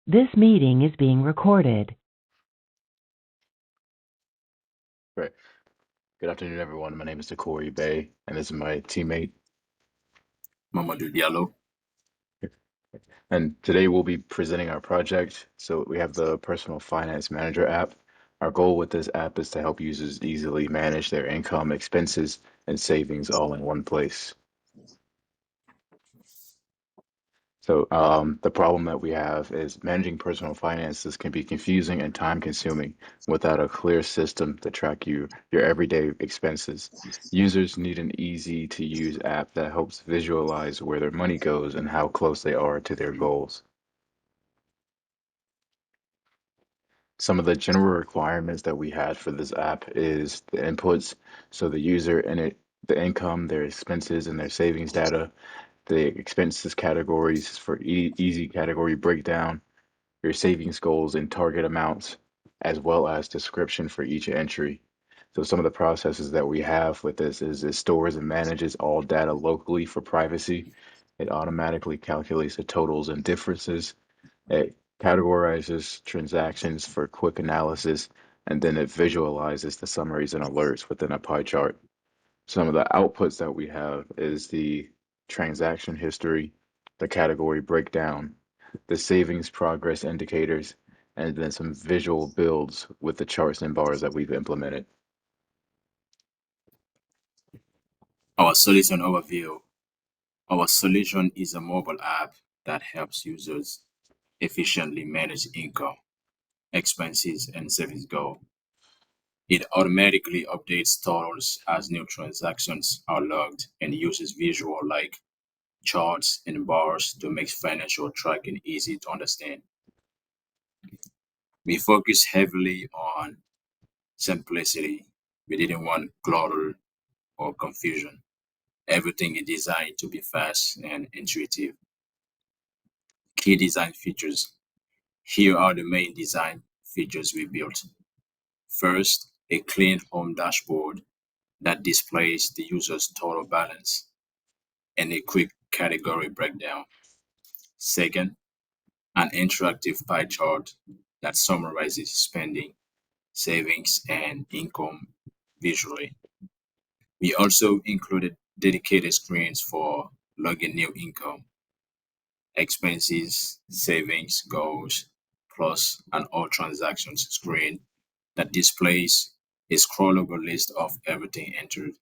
This meeting is being recorded. Great. Good afternoon, everyone. My name is Corey Bay, and this is my teammate. Mamadou Diallo. And today we'll be presenting our project. So we have the Personal Finance Manager app. Our goal with this app is to help users easily manage their income, expenses, and savings all in one place. So the problem that we have is managing personal finances can be confusing and time consuming without a clear system to track your everyday expenses. Users need an easy to use app that helps visualize where their money goes and how close they are to their goals. Some of the general requirements that we had for this app is the inputs. So the user and the income, their expenses, and their savings data, the expenses categories for easy category breakdown, your savings goals and target amounts, as well as description for each entry. So some of the processes that we have with this is it stores and manages all data locally for privacy. It automatically calculates the totals and differences. It categorizes transactions for quick analysis, and then it visualizes the summaries and alerts within a pie chart. Some of the outputs that we have is the transaction history, the category breakdown, the savings progress indicators, and then some visual builds with the charts and bars that we've implemented. Our solution overview. Our solution is a mobile app that helps users efficiently manage income, expenses, and savings goals. It automatically updates totals as new transactions are logged and uses visual like charts and bars to make financial tracking easy to understand. We focus heavily on simplicity. We didn't want clutter or confusion. Everything is designed to be fast and intuitive. Key design features. Here are the main design features we built. First, a clean home dashboard that displays the user's total balance and a quick category breakdown. Second, an interactive pie chart that summarizes spending, savings, and income visually. We also included dedicated screens for logging new income, expenses, savings, goals, plus an all transactions screen that displays a scrollable list of everything entered.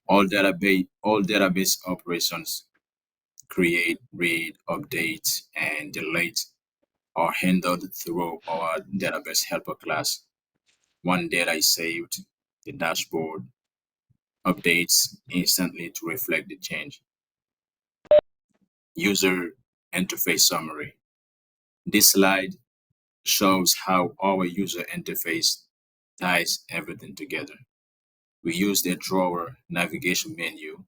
All database operations create, read, update, and delete are handled through our database helper class. One data is saved, the dashboard updates instantly to reflect the change. User interface summary. This slide shows how our user interface ties everything together. We use the drawer navigation menu,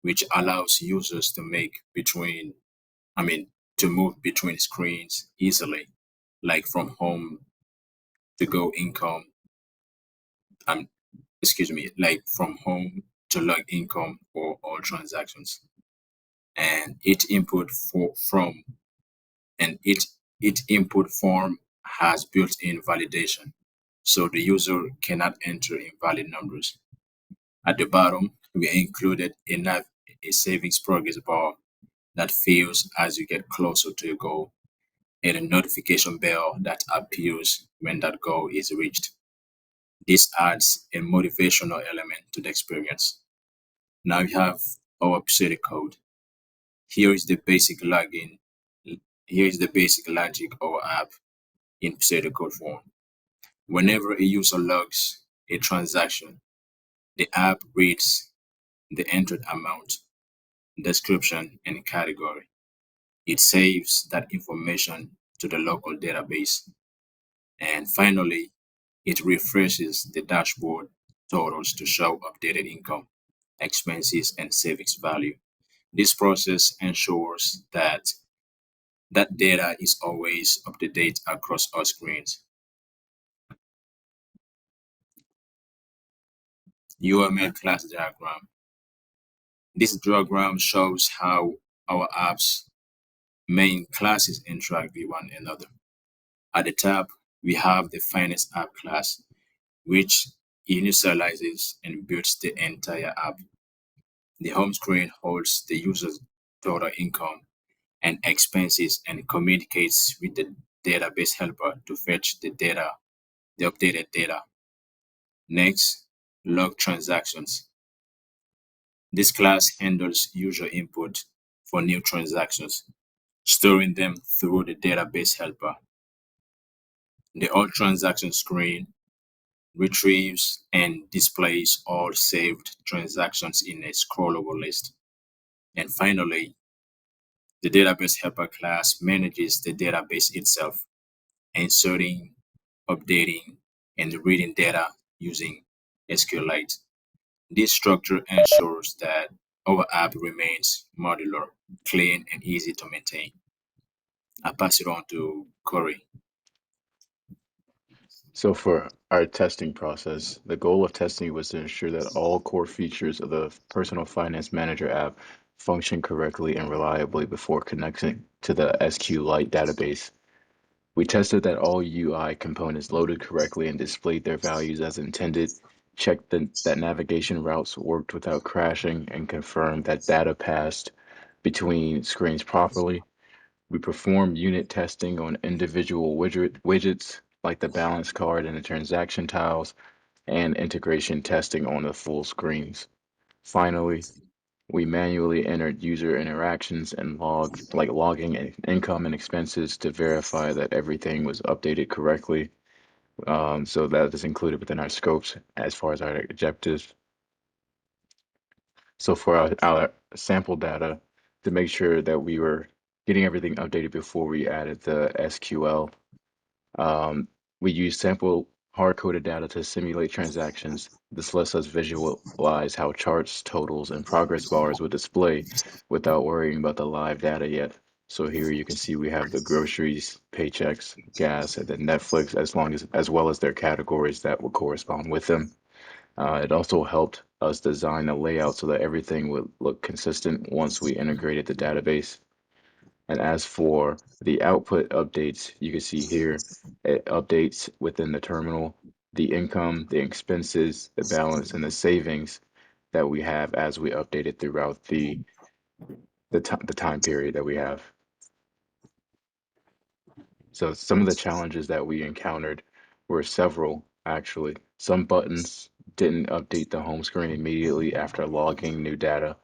which allows users to to move between screens easily, like from home to go income, um, like from home to log income for all transactions. And each input form has built-in validation, so the user cannot enter invalid numbers. At the bottom, we included a savings progress bar that fills as you get closer to your goal, and a notification bell that appears when that goal is reached. This adds a motivational element to the experience. Now you have our pseudocode. Here is the basic login. Here is the basic logic of our app in pseudocode form. Whenever a user logs a transaction, the app reads the entered amount, description, and category. It saves that information to the local database. And finally, it refreshes the dashboard totals to show updated income, expenses, and savings value. This process ensures that data is always up to date across all screens. UML class diagram. This diagram shows how our apps main classes interact with one another. At the top, we have the Finance App class, which initializes and builds the entire app. The home screen holds the user's total income and expenses and communicates with the database helper to fetch the data, the updated data. Next, log transactions. This class handles user input for new transactions, storing them through the database helper. The all transaction screen retrieves and displays all saved transactions in a scrollable list. And finally, the database helper class manages the database itself, inserting, updating, and reading data using SQLite. This structure ensures that our app remains modular, clean, and easy to maintain. I pass it on to Corey. So for our testing process, the goal of testing was to ensure that all core features of the Personal Finance Manager app function correctly and reliably before connecting to the SQLite database. We tested that all UI components loaded correctly and displayed their values as intended, checked that navigation routes worked without crashing, and confirmed that data passed between screens properly. We performed unit testing on individual widgets like the balance card and the transaction tiles, and integration testing on the full screens. Finally, we manually entered user interactions and logging income and expenses to verify that everything was updated correctly. So that is included within our scopes as far as our objectives. So for our sample data, to make sure that we were getting everything updated before we added the SQL, um, we use sample hard-coded data to simulate transactions. This lets us visualize how charts, totals, and progress bars would display without worrying about the live data yet. So here you can see we have the groceries, paychecks, gas, and then Netflix, as well as their categories that will correspond with them. It also helped us design a layout so that everything would look consistent once we integrated the database. And as for the output updates, you can see here it updates within the terminal, the income, the expenses, the balance, and the savings that we have as we update it throughout the time period that we have. So some of the challenges that we encountered were several, actually. Some buttons didn't update the home screen immediately after logging new data.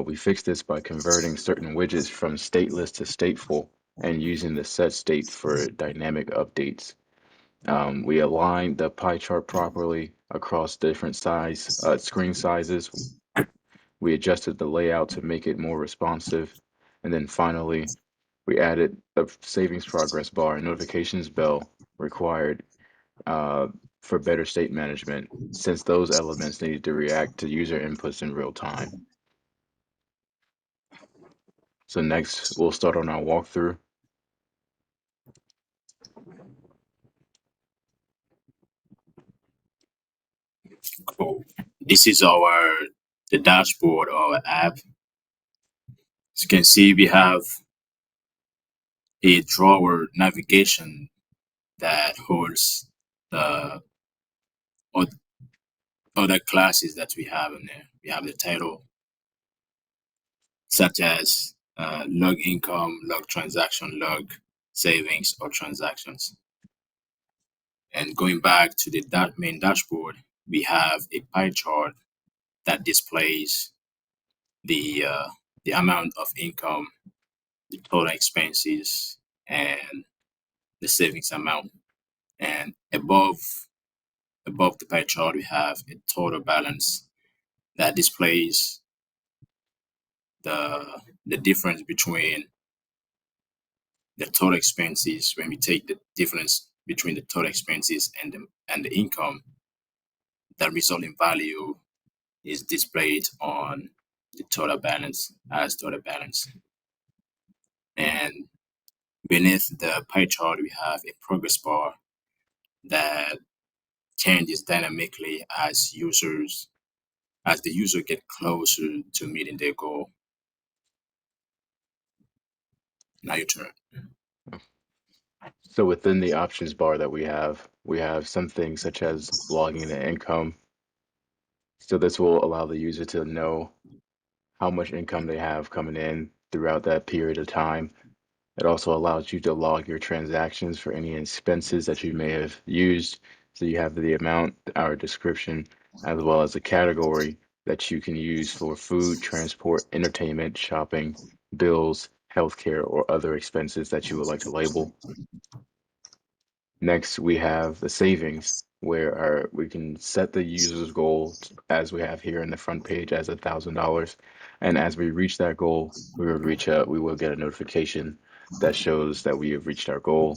We fixed this by converting certain widgets from stateless to stateful and using the set state for dynamic updates. We aligned the pie chart properly across different screen sizes. We adjusted the layout to make it more responsive. And then finally, we added a savings progress bar and notifications bell required uh, for better state management, since those elements needed to react to user inputs in real time. So next, we'll start on our walkthrough. Cool. This is the dashboard of our app. As you can see, we have a drawer navigation that holds the other classes that we have in there. We have the title, such as log income, log transaction, log savings, or transactions. And going back to the main dashboard, we have a pie chart that displays the amount of income, the total expenses, and the savings amount. And above the pie chart, we have a total balance that displays the difference between the total expenses. When we take the difference between the total expenses and the income, the resulting value is displayed on the total balance as total balance. And beneath the pie chart, we have a progress bar that changes dynamically as the user get closer to meeting their goal. Now your turn. So within the options bar that we have some things such as logging the income. So this will allow the user to know how much income they have coming in throughout that period of time. It also allows you to log your transactions for any expenses that you may have used. So you have the amount, our description, as well as a category that you can use for food, transport, entertainment, shopping, bills, healthcare, or other expenses that you would like to label. Next, we have the savings, where we can set the user's goal as we have here in the front page as $1,000. And as we reach that goal, we will get a notification that shows that we have reached our goal.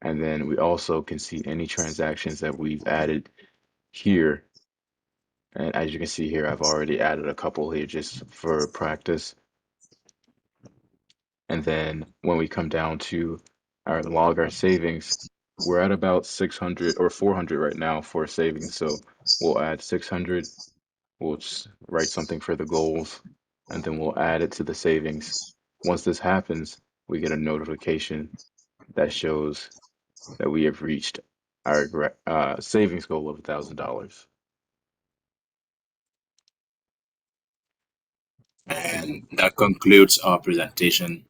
And then we also can see any transactions that we've added here. And as you can see here, I've already added a couple here just for practice. And then when we come down to our savings, we're at about 600 or 400 right now for savings. So we'll add 600. We'll just write something for the goals, and then we'll add it to the savings. Once this happens, we get a notification that shows that we have reached our savings goal of $1,000. And that concludes our presentation.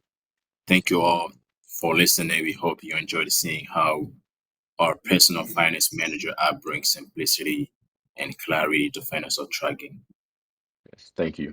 Thank you all for listening. We hope you enjoyed seeing how our personal finance manager app brings simplicity and clarity to financial tracking. Yes, thank you.